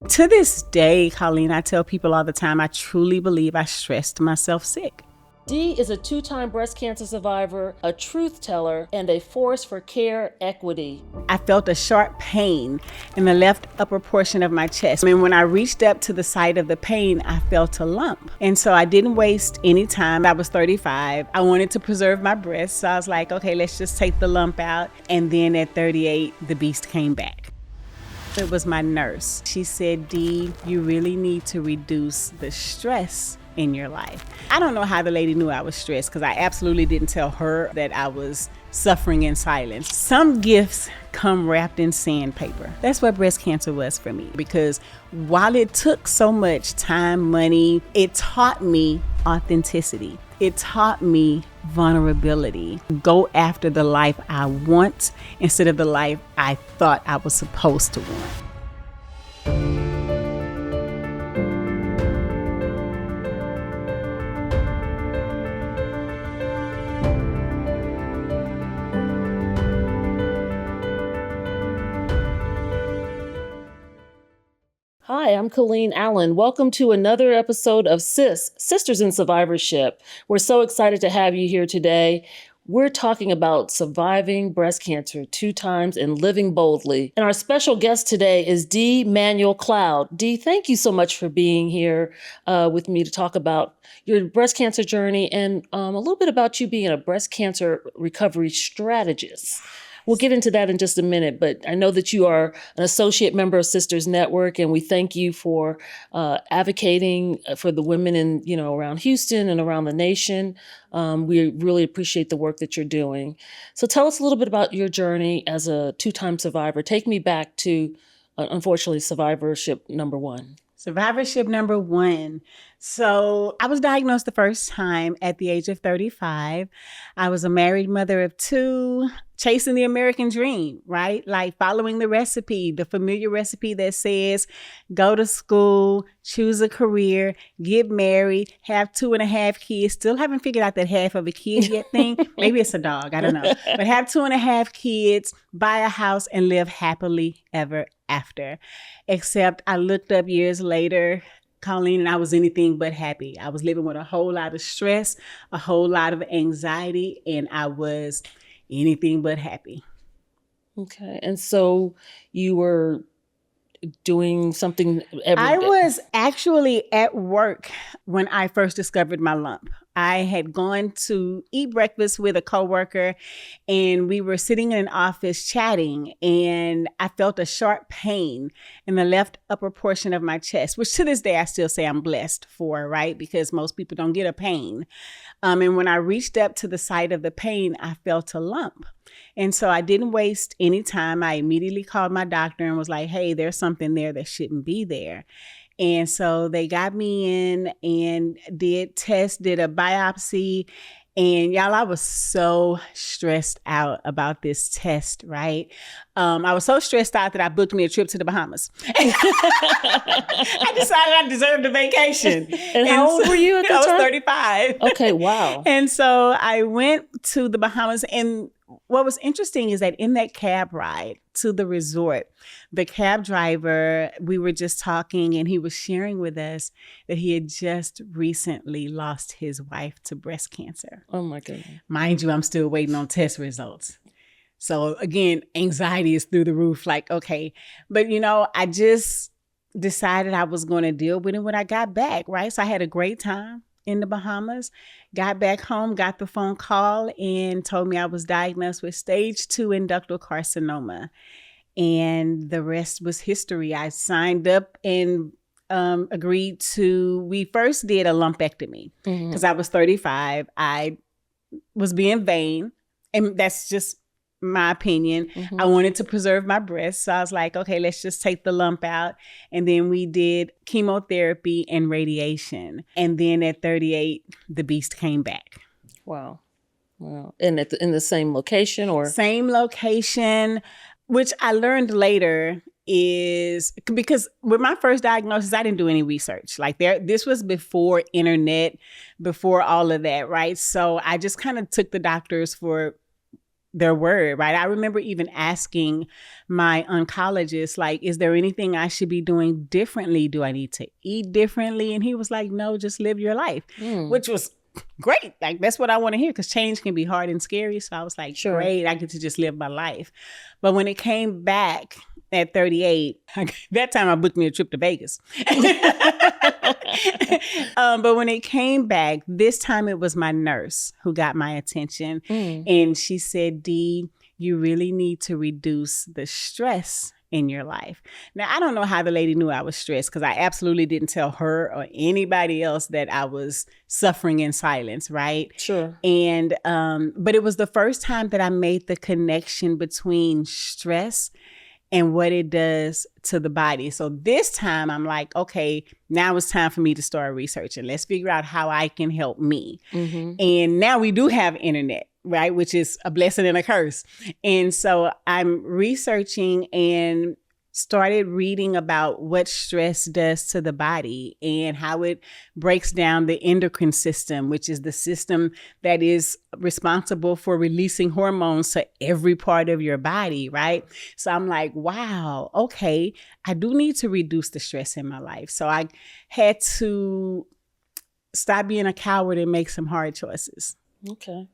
To this day, Caleen, I tell people all the time, I truly believe I stressed myself sick. Dee is a 2-time breast cancer survivor, a truth teller, and a force for care equity. I felt a sharp pain in the left upper portion of my chest. And when I reached up to the site of the pain, I felt a lump. And so I didn't waste any time. I was 35. I wanted to preserve my breasts. So I was like, okay, let's just take the lump out. And then at 38, the beast came back. It was my nurse. She said, Dee, you really need to reduce the stress in your life. I don't know how the lady knew I was stressed because I absolutely didn't tell her that I was suffering in silence. Some gifts come wrapped in sandpaper. That's what breast cancer was for me, because while it took so much time, money, it taught me authenticity. It taught me vulnerability. Go after the life I want instead of the life I thought I was supposed to want. Hi, I'm Caleen Allen. Welcome to another episode of Sisters in Survivorship. We're so excited to have you here today. We're talking about surviving breast cancer 2 times and living boldly. And our special guest today is Dee Manuel Cloud. Dee, thank you so much for being here with me to talk about your breast cancer journey and a little bit about you being a breast cancer recovery strategist. We'll get into that in just a minute, but I know that you are an associate member of Sisters Network, and we thank you for advocating for the women in, around Houston and around the nation. We really appreciate the work that you're doing. So tell us a little bit about your journey as a 2-time survivor. Take me back to, unfortunately, survivorship number 1. Survivorship number 1. So I was diagnosed the first time at the age of 35. I was a married mother of 2, chasing the American dream, right? Like following the recipe, the familiar recipe that says go to school, choose a career, get married, have 2.5 kids. Still haven't figured out that half of a kid yet thing. Maybe it's a dog, I don't know. But have 2.5 kids, buy a house, and live happily ever after. Except I looked up years later, Caleen, and I was anything but happy. I was living with a whole lot of stress, a whole lot of anxiety, and I was anything but happy. Okay. And so you were doing something I was actually at work when I first discovered my lump. I had gone to eat breakfast with a coworker, and we were sitting in an office chatting, and I felt a sharp pain in the left upper portion of my chest, which to this day I still say I'm blessed for, right? Because most people don't get a pain. And when I reached up to the site of the pain, I felt a lump. And so I didn't waste any time. I immediately called my doctor and was like, hey, there's something there that shouldn't be there. And so they got me in and did a biopsy. And y'all, I was so stressed out about this test, right? I was so stressed out that I booked me a trip to the Bahamas. I decided I deserved a vacation. And how old were you at the time? I was 35. Okay, wow. And so I went to the Bahamas, and what was interesting is that in that cab ride to the resort, the cab driver, we were just talking, and he was sharing with us that he had just recently lost his wife to breast cancer. Oh my goodness. Mind you, I'm still waiting on test results. So again, anxiety is through the roof, like, okay. But I just decided I was going to deal with it when I got back, right? So I had a great time in the Bahamas, got back home, got the phone call, and told me I was diagnosed with stage 2 ductal carcinoma. And the rest was history. I signed up and agreed to, we first did a lumpectomy because I was 35. I was being vain, and that's just my opinion. I wanted to preserve my breasts. So I was like, okay, let's just take the lump out. And then we did chemotherapy and radiation. And then at 38, the beast came back. Wow. And in the same location or? Same location, which I learned later is because with my first diagnosis, I didn't do any research. Like this was before internet, before all of that, right? So I just kind of took the doctors for their word, right? I remember even asking my oncologist, like, is there anything I should be doing differently? Do I need to eat differently? And he was like, no, just live your life, which was great. Like, that's what I want to hear, because change can be hard and scary. So I was like, Sure. Great, I get to just live my life. But when it came back at 38, that time I booked me a trip to Vegas. But when it came back, this time it was my nurse who got my attention. And she said, Dee, you really need to reduce the stress in your life. Now, I don't know how the lady knew I was stressed, because I absolutely didn't tell her or anybody else that I was suffering in silence, right? Sure. And, but it was the first time that I made the connection between stress and what it does to the body. So this time I'm like, okay, now it's time for me to start researching. Let's figure out how I can help me. And now we do have internet, right? Which is a blessing and a curse. And so I'm researching and started reading about what stress does to the body and how it breaks down the endocrine system, which is the system that is responsible for releasing hormones to every part of your body, right? So I'm like, wow, okay, I do need to reduce the stress in my life. So I had to stop being a coward and make some hard choices. Okay.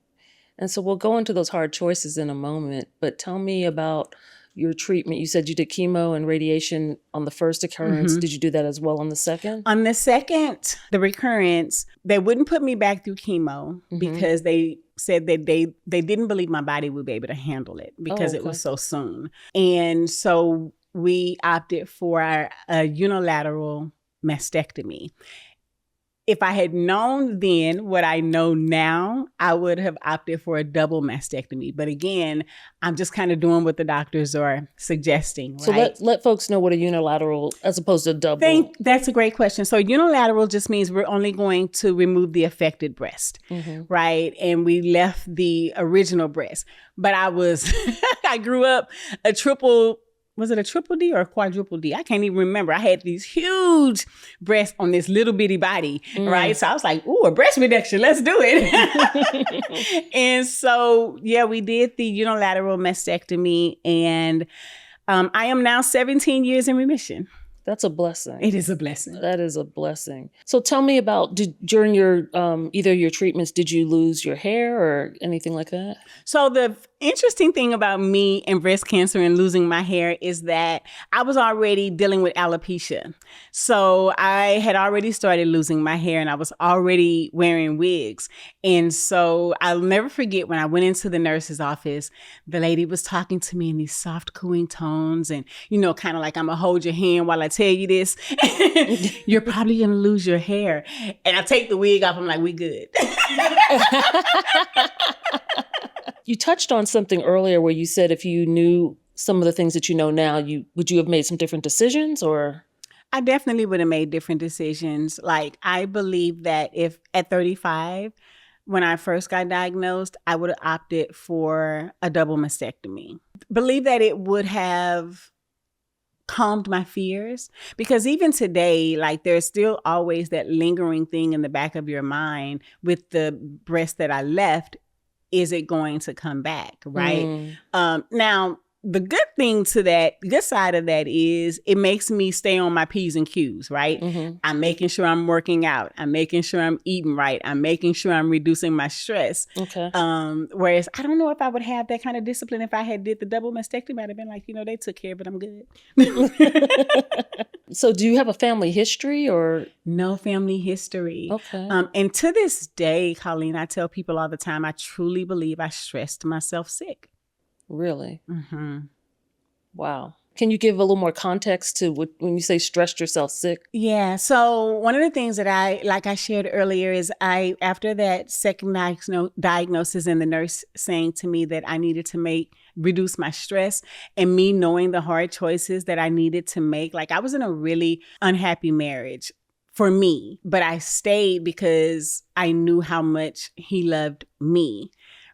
And so we'll go into those hard choices in a moment, but tell me about your treatment. You said you did chemo and radiation on the first occurrence. Did you do that as well on the second? On the second, the recurrence, they wouldn't put me back through chemo because they said that they didn't believe my body would be able to handle it because it was so soon. And so we opted for a unilateral mastectomy. If I had known then what I know now, I would have opted for a double mastectomy. But again, I'm just kind of doing what the doctors are suggesting. So right? let folks know what a unilateral as opposed to double. That's a great question. So unilateral just means we're only going to remove the affected breast, right? And we left the original breast. But I grew up was it a triple D or a quadruple D? I can't even remember. I had these huge breasts on this little bitty body, right? So I was like, ooh, a breast reduction, let's do it. And so, yeah, we did the unilateral mastectomy, and I am now 17 years in remission. That's a blessing. It is a blessing. That is a blessing. So tell me about, during your either your treatments, did you lose your hair or anything like that? So the interesting thing about me and breast cancer and losing my hair is that I was already dealing with alopecia. So I had already started losing my hair and I was already wearing wigs. And so I'll never forget when I went into the nurse's office, the lady was talking to me in these soft cooing tones and, kind of like, I'm gonna hold your hand while I tell you this. You're probably gonna lose your hair. And I take the wig off, I'm like, we good. You touched on something earlier where you said if you knew some of the things that you know now, would you have made some different decisions or? I definitely would have made different decisions. Like, I believe that if at 35, when I first got diagnosed, I would have opted for a double mastectomy. Believe that it would have calmed my fears, because even today, like, there's still always that lingering thing in the back of your mind with the breast that I left. Is it going to come back, right? Now, the good side of that is it makes me stay on my P's and Q's, right? I'm making sure I'm working out. I'm making sure I'm eating right. I'm making sure I'm reducing my stress. Okay. Whereas I don't know if I would have that kind of discipline if I had did the double mastectomy. I'd have been like, they took care of it. I'm good. So do you have a family history or? No family history. Okay. And to this day, Caleen, I tell people all the time, I truly believe I stressed myself sick. Really? Wow. Can you give a little more context to when you say stressed yourself sick? Yeah. So one of the things that I shared earlier is after that second diagnosis and the nurse saying to me that I needed to reduce my stress, and me knowing the hard choices that I needed to make, like, I was in a really unhappy marriage for me, but I stayed because I knew how much he loved me.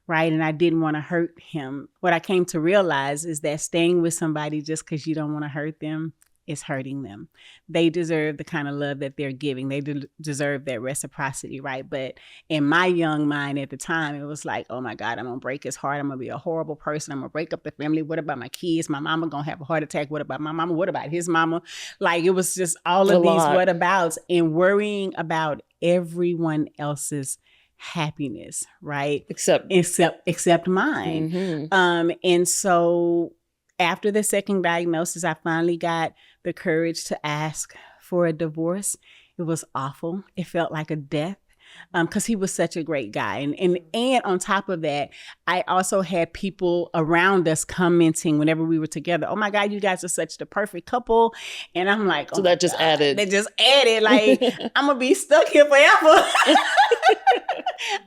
Right. And I didn't want to hurt him. What I came to realize is that staying with somebody just because you don't want to hurt them is hurting them. They deserve the kind of love that they're giving. They deserve that reciprocity, right? But in my young mind at the time, it was like, oh my God, I'm going to break his heart. I'm going to be a horrible person. I'm going to break up the family. What about my kids? My mama going to have a heart attack. What about my mama? What about his mama? Like, it was just all of these what abouts and worrying about everyone else's happiness, right? Except mine. Mm-hmm. And so after the second diagnosis, I finally got the courage to ask for a divorce. It was awful. It felt like a death. Because he was such a great guy. And on top of that, I also had people around us commenting whenever we were together, oh my God, you guys are such the perfect couple. And I'm like, oh, so that just added. That just added, like, I'm going to be stuck here forever.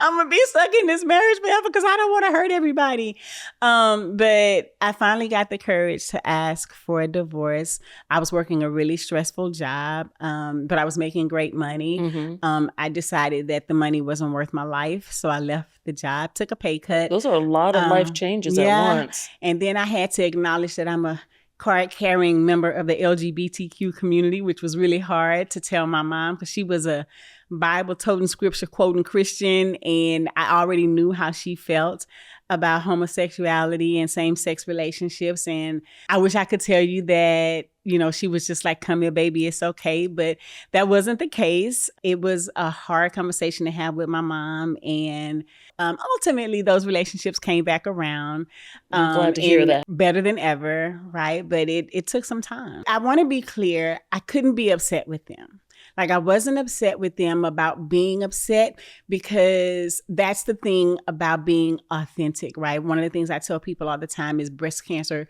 I'm going to be stuck in this marriage forever because I don't want to hurt everybody. But I finally got the courage to ask for a divorce. I was working a really stressful job, but I was making great money. Mm-hmm. I decided that the money wasn't worth my life. So I left the job, took a pay cut. Those are a lot of life changes at once. And then I had to acknowledge that I'm a card-carrying member of the LGBTQ community, which was really hard to tell my mom because she was a Bible-toting, scripture-quoting Christian, and I already knew how she felt about homosexuality and same-sex relationships. And I wish I could tell you that, you know, she was just like, come here, baby, it's okay. But that wasn't the case. It was a hard conversation to have with my mom. And ultimately, those relationships came back around. I'm glad to hear that. Better than ever, right? But it took some time. I want to be clear. I couldn't be upset with them. Like, I wasn't upset with them about being upset because that's the thing about being authentic, right? One of the things I tell people all the time is breast cancer,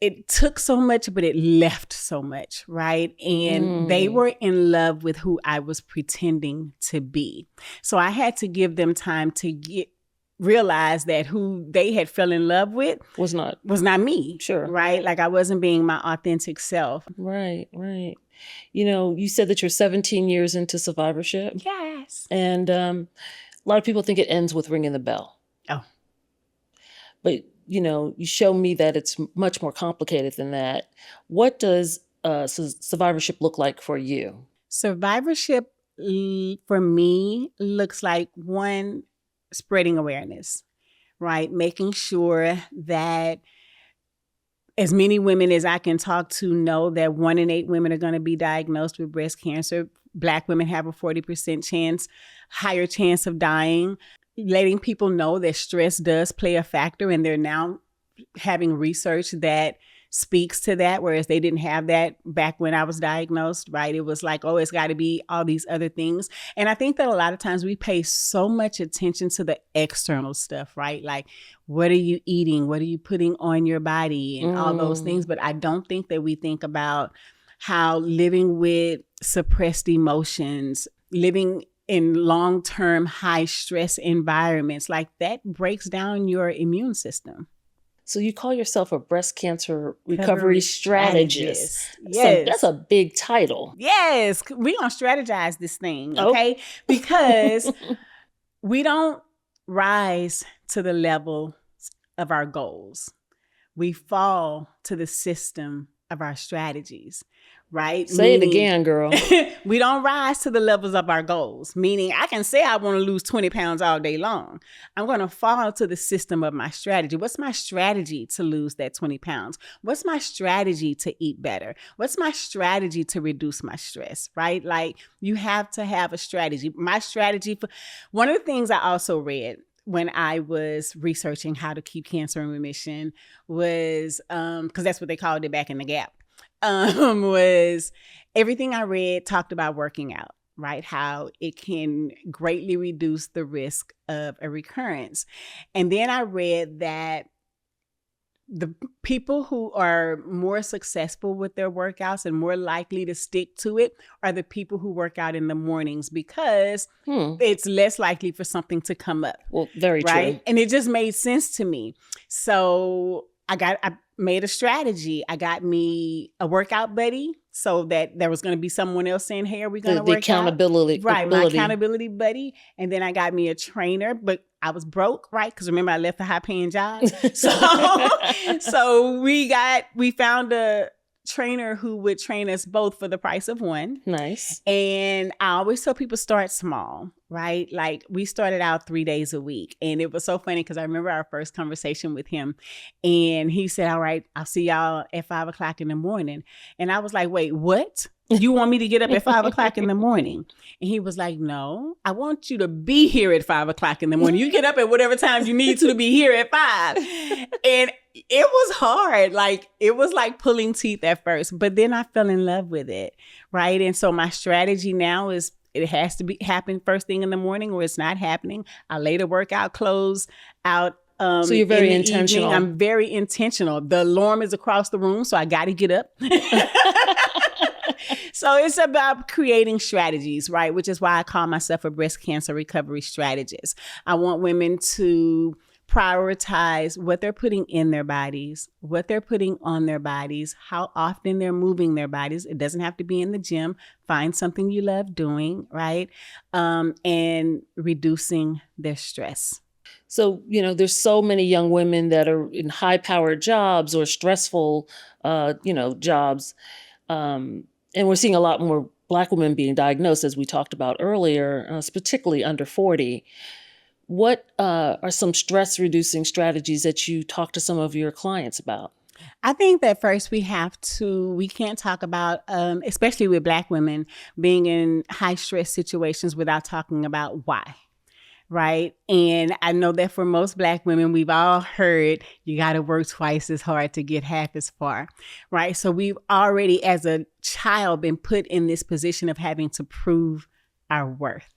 it took so much, but it left so much, right? And they were in love with who I was pretending to be. So I had to give them time to realize that who they had fell in love with was not me. Sure. Right? Like, I wasn't being my authentic self. Right. You know, you said that you're 17 years into survivorship. Yes. And a lot of people think it ends with ringing the bell. Oh. But, you know, you show me that it's much more complicated than that. What does survivorship look like for you? Survivorship for me looks like, one, spreading awareness, right? Making sure that as many women as I can talk to know that 1 in 8 women are going to be diagnosed with breast cancer. Black women have a 40% higher chance of dying. Letting people know that stress does play a factor, and they're now having research that speaks to that, whereas they didn't have that back when I was diagnosed, right? It was like, oh, it's got to be all these other things. And I think that a lot of times we pay so much attention to the external stuff, right? Like, what are you eating? What are you putting on your body? And all those things. But I don't think that we think about how living with suppressed emotions, living in long-term high stress environments, like that breaks down your immune system. So you call yourself a breast cancer recovery strategist. Yes. So that's a big title. Yes. We're going to strategize this thing, okay? Because we don't rise to the level of our goals. We fall to the system of our strategies, right? Say it again, girl. We don't rise to the levels of our goals, meaning I can say I want to lose 20 pounds all day long. I'm going to fall to the system of my strategy. What's my strategy to lose that 20 pounds? What's my strategy to eat better? What's my strategy to reduce my stress, right? Like, you have to have a strategy. My strategy for one of the things I also read when I was researching how to keep cancer in remission was, because that's what they called it back in the Gap, was everything I read talked about working out, right? How it can greatly reduce the risk of a recurrence. And then I read that the people who are more successful with their workouts and more likely to stick to it are the people who work out in the mornings, because it's less likely for something to come up. Well, very right? true. And it just made sense to me. So I made a strategy. I got me a workout buddy so that there was going to be someone else saying, hey, are we going to work accountability. out? Right, my accountability buddy. And then I got me a trainer, but I was broke, right? Because remember, I left a high-paying job. So we found a trainer who would train us both for the price of one. Nice. And I always tell people start small, right? Like we started out 3 days a week. And it was so funny because I remember our first conversation with him. And he said, all right, I'll see y'all at 5 o'clock in the morning. And I was like, wait, what? You want me to get up at 5 o'clock in the morning? And he was like, no, I want you to be here at 5 o'clock in the morning. You get up at whatever time you need to be here at 5. And it was hard. Like, it was like pulling teeth at first, but then I fell in love with it. Right. And so my strategy now is it has to happen first thing in the morning or it's not happening. I lay the workout clothes out. So you're very intentional. Evening. I'm very intentional. The alarm is across the room, so I got to get up. So it's about creating strategies, right? Which is why I call myself a breast cancer recovery strategist. I want women to prioritize what they're putting in their bodies, what they're putting on their bodies, how often they're moving their bodies. It doesn't have to be in the gym. Find something you love doing, right? And reducing their stress. So, there's so many young women that are in high-powered jobs or stressful, jobs. And we're seeing a lot more Black women being diagnosed, as we talked about earlier, particularly under 40. What are some stress-reducing strategies that you talk to some of your clients about? I think that first we can't talk about, especially with Black women, being in high-stress situations without talking about why. Right. And I know that for most Black women, we've all heard you got to work twice as hard to get half as far. Right. So we've already, as a child, been put in this position of having to prove our worth.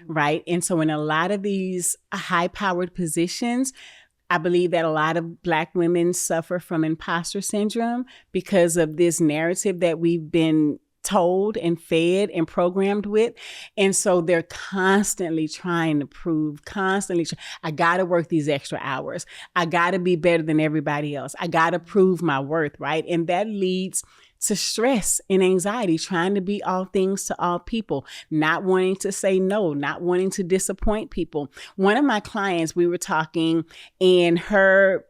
Right. And so in a lot of these high powered positions, I believe that a lot of Black women suffer from imposter syndrome because of this narrative that we've been told and fed and programmed with. And so they're constantly trying to prove, I got to work these extra hours. I got to be better than everybody else. I got to prove my worth, right? And that leads to stress and anxiety, trying to be all things to all people, not wanting to say no, not wanting to disappoint people. One of my clients, we were talking, and her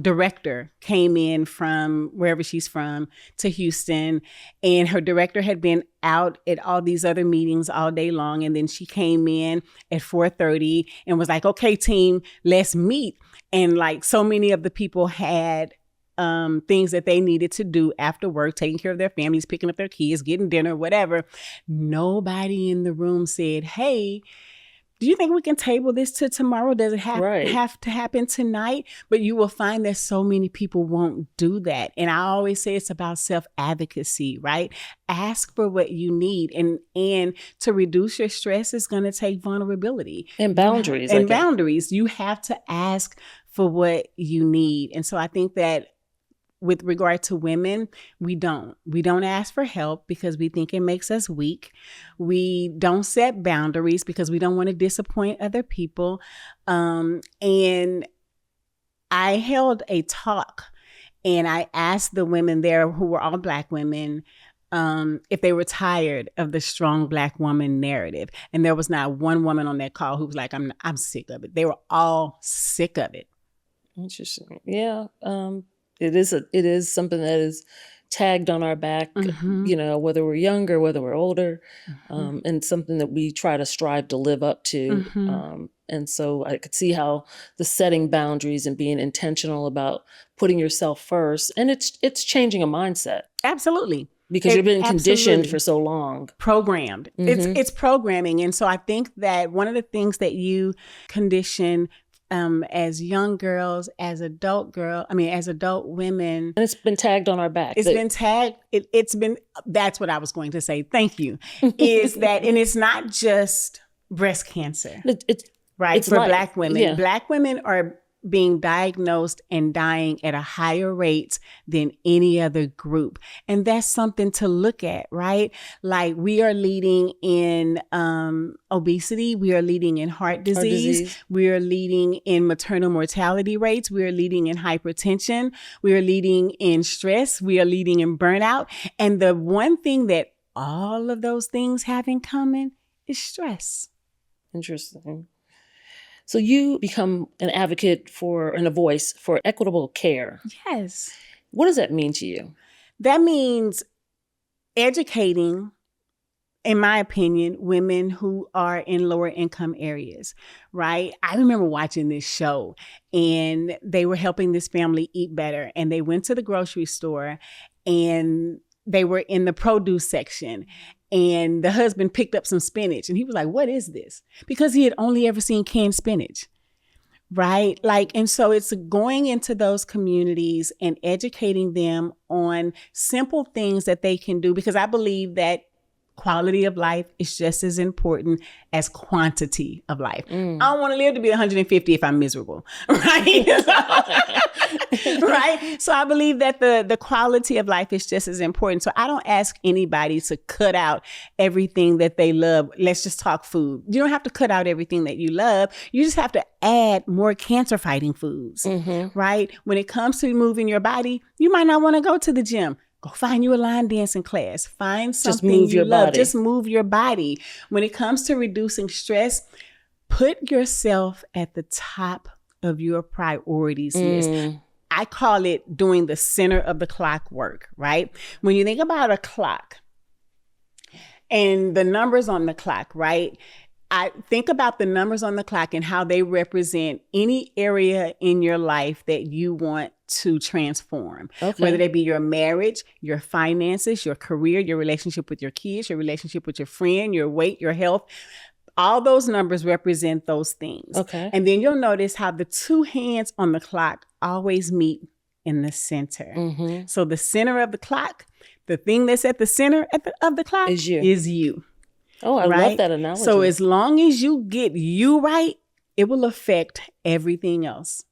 director came in from wherever she's from to Houston, and her director had been out at all these other meetings all day long. And then she came in at 4:30 and was like, okay, team, let's meet. And like so many of the people had things that they needed to do after work, taking care of their families, picking up their kids, getting dinner, whatever. Nobody in the room said, hey, do you think we can table this to tomorrow? Does it have to happen tonight? But you will find that so many people won't do that. And I always say it's about self-advocacy, right? Ask for what you need. And to reduce your stress is going to take vulnerability. And boundaries. Boundaries. You have to ask for what you need. And so I think that with regard to women, we don't ask for help because we think it makes us weak. We don't set boundaries because we don't want to disappoint other people. And I held a talk and I asked the women there, who were all Black women, if they were tired of the strong Black woman narrative. And there was not one woman on that call who was like, I'm sick of it. They were all sick of it. Interesting. Yeah. It is something that is tagged on our back, whether we're younger, whether we're older, and something that we try to strive to live up to. And so I could see how the setting boundaries and being intentional about putting yourself first, and it's changing a mindset. Absolutely. Because you've been conditioned for so long. Programmed. It's programming. And so I think that one of the things that you condition as young girls, as adult women. And it's been tagged on our back. That's what I was going to say. Thank you. Is that, and it's not just breast cancer, right? For Black women. Yeah. Black women are being diagnosed and dying at a higher rate than any other group. And that's something to look at, right? Like we are leading in obesity. We are leading in heart disease. We are leading in maternal mortality rates. We are leading in hypertension. We are leading in stress. We are leading in burnout. And the one thing that all of those things have in common is stress. Interesting. So you become an advocate for and a voice for equitable care. Yes. What does that mean to you? That means educating, in my opinion, women who are in lower income areas, right? I remember watching this show and they were helping this family eat better. And they went to the grocery store and they were in the produce section. And the husband picked up some spinach and he was like, "What is this?" Because he had only ever seen canned spinach. Right? And so it's going into those communities and educating them on simple things that they can do, because I believe that quality of life is just as important as quantity of life. I don't want to live to be 150 if I'm miserable, right? Right? So I believe that the quality of life is just as important. So I don't ask anybody to cut out everything that they love. Let's just talk food. You don't have to cut out everything that you love. You just have to add more cancer fighting foods, right? When it comes to moving your body, you might not want to go to the gym. Go find you a line dancing class. Find something you love. Just move your body. When it comes to reducing stress, put yourself at the top of your priorities list. I call it doing the center of the clock work, right? When you think about a clock and the numbers on the clock, right? I think about the numbers on the clock and how they represent any area in your life that you want to transform, whether they be your marriage, your finances, your career, your relationship with your kids, your relationship with your friend, your weight, your health. All those numbers represent those things. And then you'll notice how the two hands on the clock always meet in the center. So the center of the clock, the thing that's at the center of the clock is you. Oh, I love that analogy. So as long as you get you right, it will affect everything else.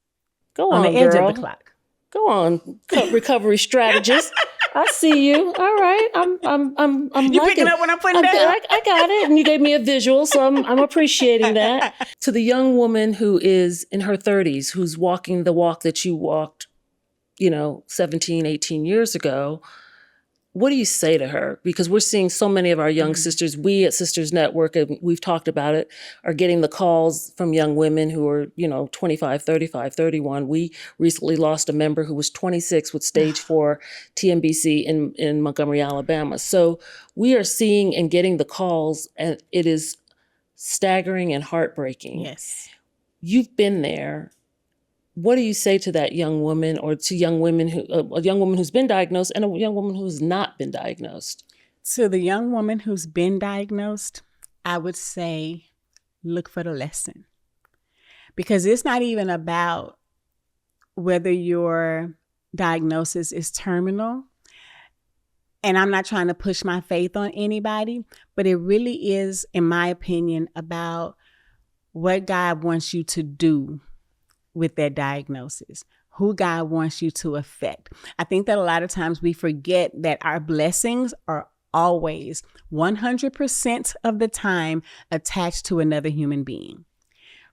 Go on, the edge of the clock. Go on, recovery strategist. I see you. All right, I'm. You picking up what I'm putting down? I got it, and you gave me a visual, so I'm appreciating that. To the young woman who is in her 30s, who's walking the walk that you walked, 17, 18 years ago. What do you say to her? Because we're seeing so many of our young sisters, we at Sisters Network, and we've talked about it, are getting the calls from young women who are, 25, 35, 31. We recently lost a member who was 26 with stage 4 TMBC in Montgomery, Alabama. So we are seeing and getting the calls, and it is staggering and heartbreaking. Yes. You've been there. What do you say to that young woman, or to young women a young woman who's been diagnosed and a young woman who's not been diagnosed? To the young woman who's been diagnosed, I would say, look for the lesson. Because it's not even about whether your diagnosis is terminal. And I'm not trying to push my faith on anybody, but it really is, in my opinion, about what God wants you to do with that diagnosis, who God wants you to affect. I think that a lot of times we forget that our blessings are always 100% of the time attached to another human being,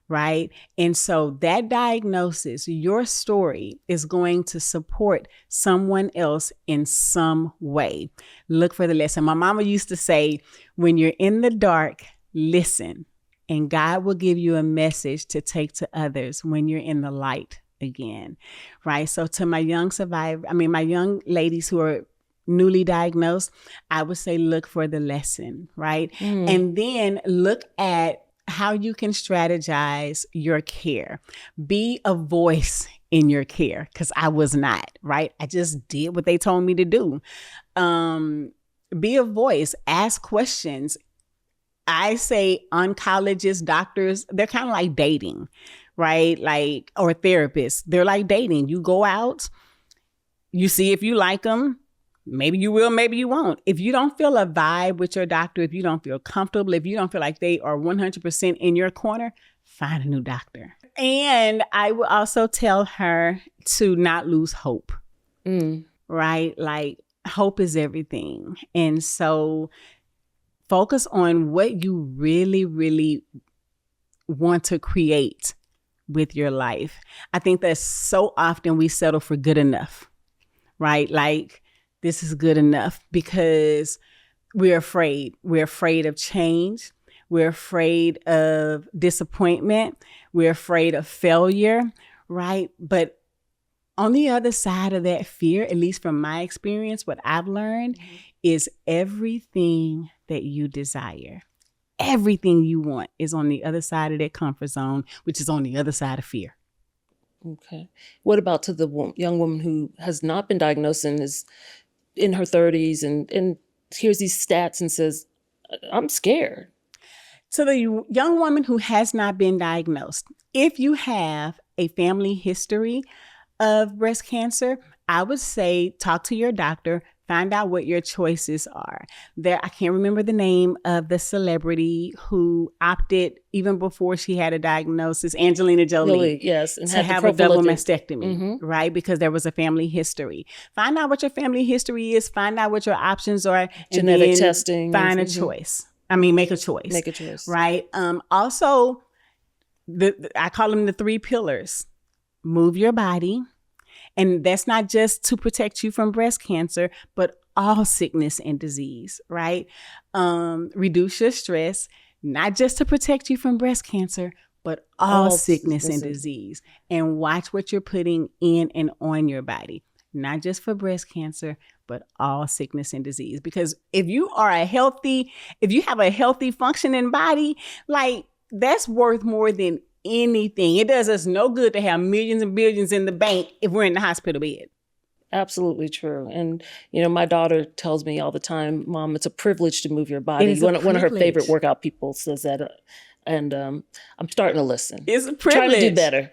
right? And so that diagnosis, your story, is going to support someone else in some way. Look for the lesson. My mama used to say, when you're in the dark, listen. And God will give you a message to take to others when you're in the light again, right? So to my young my young ladies who are newly diagnosed, I would say look for the lesson, right? And then look at how you can strategize your care. Be a voice in your care, because I was not, right? I just did what they told me to do. Be a voice, ask questions. I say oncologists, doctors, they're kind of like dating, right? Or therapists. They're like dating. You go out, you see if you like them. Maybe you will, maybe you won't. If you don't feel a vibe with your doctor, if you don't feel comfortable, if you don't feel like they are 100% in your corner, find a new doctor. And I will also tell her to not lose hope, right? Hope is everything. And so focus on what you really, really want to create with your life. I think that so often we settle for good enough, right? This is good enough, because we're afraid. We're afraid of change. We're afraid of disappointment. We're afraid of failure, right? But On the other side of that fear, at least from my experience, what I've learned is everything that you desire, everything you want is on the other side of that comfort zone, which is on the other side of fear. Okay. What about to the young woman who has not been diagnosed and is in her 30s and hears these stats and says, I'm scared? To the young woman who has not been diagnosed, if you have a family history of breast cancer, I would say talk to your doctor, find out what your choices are. I can't remember the name of the celebrity who opted even before she had a diagnosis, Angelina Jolie, yes, and to have a double mastectomy, right? Because there was a family history. Find out what your family history is, find out what your options are, genetic testing, find a choice. Make a choice. Make a choice. Right? Also, I call them the 3 pillars. Move your body. And that's not just to protect you from breast cancer, but all sickness and disease, right? Reduce your stress, not just to protect you from breast cancer, but all sickness and disease. And watch what you're putting in and on your body, not just for breast cancer, but all sickness and disease. Because if you have a healthy functioning body, like that's worth more than anything. It does us no good to have millions and billions in the bank if we're in the hospital bed. Absolutely true. And, my daughter tells me all the time, Mom, it's a privilege to move your body. One of her favorite workout people says that. And I'm starting to listen. It's a privilege. Trying to do better.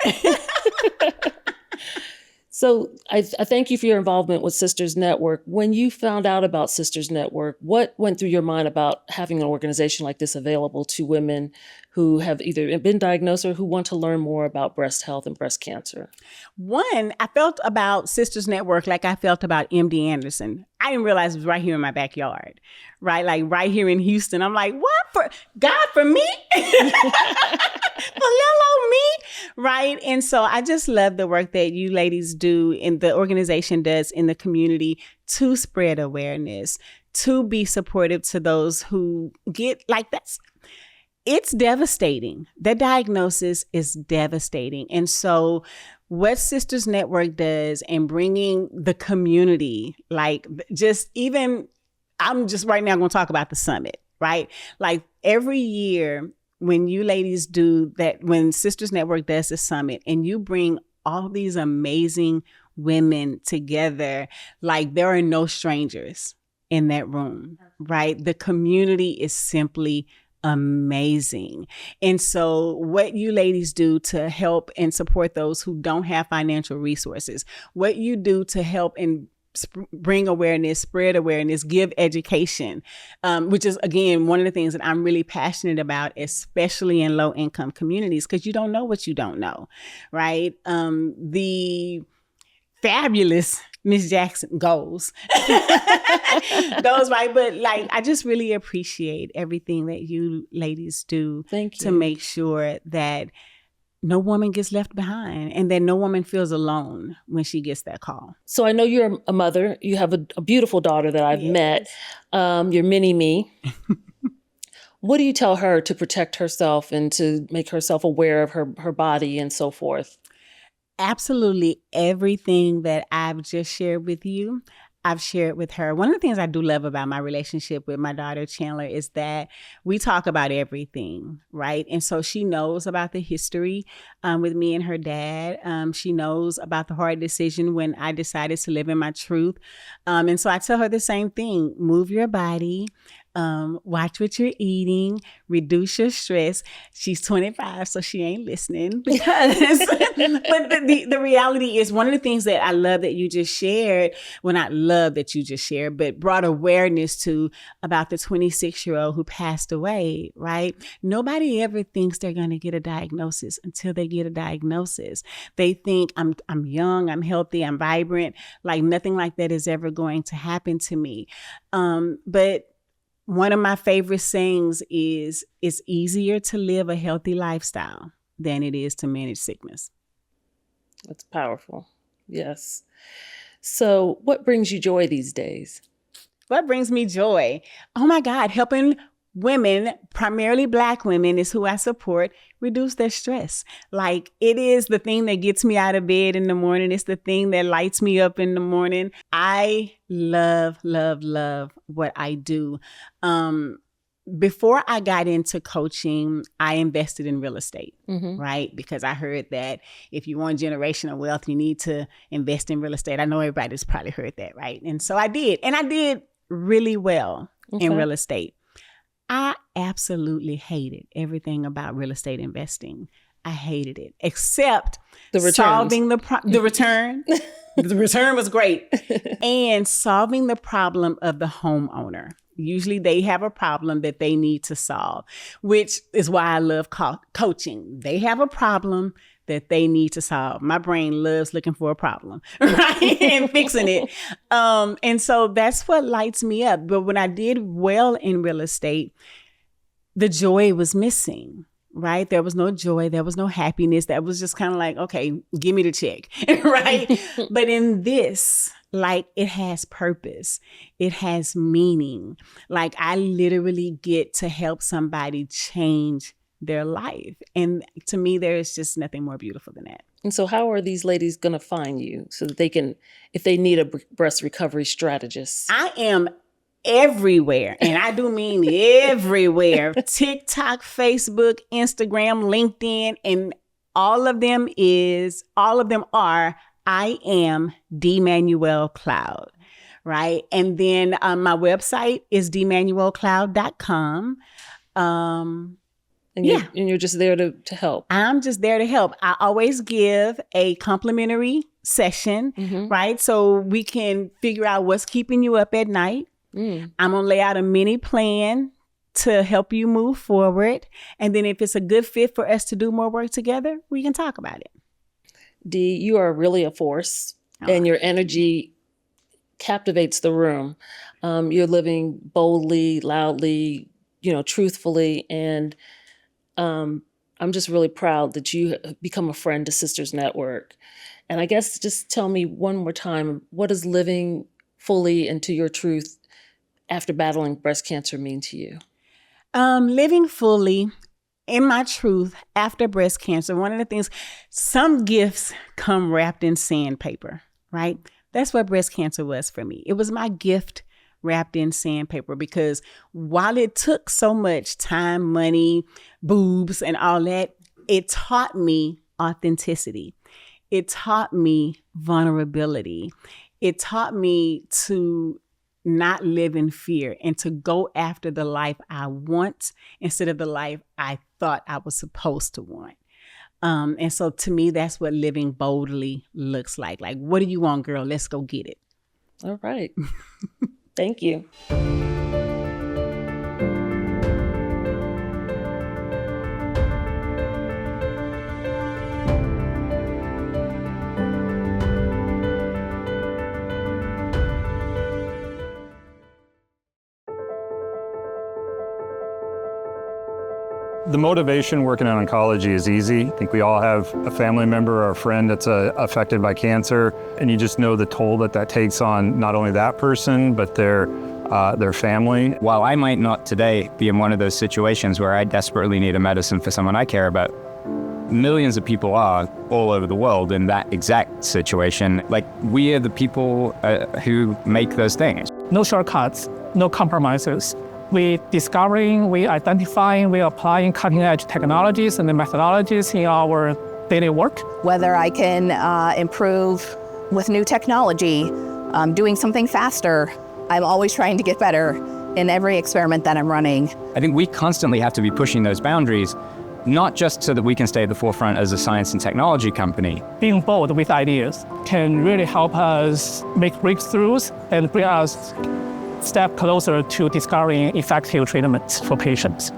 So I thank you for your involvement with Sisters Network. When you found out about Sisters Network, what went through your mind about having an organization like this available to women who have either been diagnosed or who want to learn more about breast health and breast cancer? One, I felt about Sisters Network like I felt about MD Anderson. I didn't realize it was right here in my backyard, right? Like right here in Houston. I'm like, what? For me? For little old me? Right? And so I just love the work that you ladies do and the organization does in the community to spread awareness, to be supportive to those who get like that's. It's devastating. The diagnosis is devastating. And so what Sisters Network does in bringing the community, like I'm just right now going to talk about the summit, right? Like every year when you ladies do that, when Sisters Network does the summit and you bring all these amazing women together, like there are no strangers in that room, right? The community is simply amazing. And so what you ladies do to help and support those who don't have financial resources, what you do to help and bring awareness, spread awareness, give education, which is, again, one of the things that I'm really passionate about, especially in low income communities, because you don't know what you don't know, right? The fabulous Miss Jackson goes. Those, right? But like, I just really appreciate everything that you ladies do. Thank you. To make sure that no woman gets left behind and that no woman feels alone when she gets that call. So I know you're a mother. You have a beautiful daughter that I've met. Your mini me. What do you tell her to protect herself and to make herself aware of her body and so forth? Absolutely everything that I've just shared with you, I've shared with her. One of the things I do love about my relationship with my daughter, Chandler, is that we talk about everything, right? And so she knows about the history with me and her dad. She knows about the hard decision when I decided to live in my truth. And so I tell her the same thing: move your body. Watch what you're eating, reduce your stress. She's 25, so she ain't listening because, but the reality is one of the things that I love that you just shared, well, not love that you just shared, but brought awareness to about the 26-year-old who passed away, right? Nobody ever thinks they're going to get a diagnosis until they get a diagnosis. They think I'm young, I'm healthy, I'm vibrant, like nothing like that is ever going to happen to me. But one of my favorite sayings is, it's easier to live a healthy lifestyle than it is to manage sickness. That's powerful. Yes. So what brings you joy these days? What brings me joy? Oh my God, helping women, primarily Black women, is who I support, reduce their stress. Like, it is the thing that gets me out of bed in the morning. It's the thing that lights me up in the morning. I love, love, love what I do. Before I got into coaching, I invested in real estate, right? Because I heard that if you want generational wealth, you need to invest in real estate. I know everybody's probably heard that, right? And so I did. And I did really well in real estate. I absolutely hated everything about real estate investing. I hated it, except solving the return. The return was great. And solving the problem of the homeowner. Usually they have a problem that they need to solve, which is why I love coaching. They have a problem that they need to solve. My brain loves looking for a problem, right? And fixing it. And so that's what lights me up. But when I did well in real estate, the joy was missing, right? There was no joy. There was no happiness. That was just kind of like, okay, give me the check, right? But in this, like, it has purpose. It has meaning. Like, I literally get to help somebody change their life. And to me, there is just nothing more beautiful than that. And so how are these ladies going to find you so that they can, if they need a breast recovery strategist? I am everywhere. And I do mean everywhere. TikTok, Facebook, Instagram, LinkedIn, and all of them are I am Dee Manuel Cloud, right? And then my website is deemanuelcloud.com. And you're just there to help. I'm just there to help. I always give a complimentary session, right? So we can figure out what's keeping you up at night. I'm going to lay out a mini plan to help you move forward. And then if it's a good fit for us to do more work together, we can talk about it. Dee, you are really a force, and your energy captivates the room. You're living boldly, loudly, truthfully, and I'm just really proud that you have become a friend to Sisters Network. And I guess just tell me one more time, what does living fully into your truth after battling breast cancer mean to you? Living fully in my truth after breast cancer, one of the things, some gifts come wrapped in sandpaper, right? That's what breast cancer was for me. It was my gift wrapped in sandpaper, because while it took so much time, money, boobs, and all that, it taught me authenticity. It taught me vulnerability. It taught me to not live in fear and to go after the life I want instead of the life I thought I was supposed to want. And so to me, that's what living boldly looks like. Like, what do you want, girl? Let's go get it. All right. Thank you. The motivation working in oncology is easy. I think we all have a family member or a friend that's affected by cancer, and you just know the toll that takes on not only that person, but their family. While I might not today be in one of those situations where I desperately need a medicine for someone I care about, millions of people are all over the world in that exact situation. Like, we are the people who make those things. No shortcuts, no compromises. We discovering, we identifying, we applying cutting-edge technologies and the methodologies in our daily work. Whether I can improve with new technology, doing something faster, I'm always trying to get better in every experiment that I'm running. I think we constantly have to be pushing those boundaries, not just so that we can stay at the forefront as a science and technology company. Being bold with ideas can really help us make breakthroughs and bring us step closer to discovering effective treatments for patients.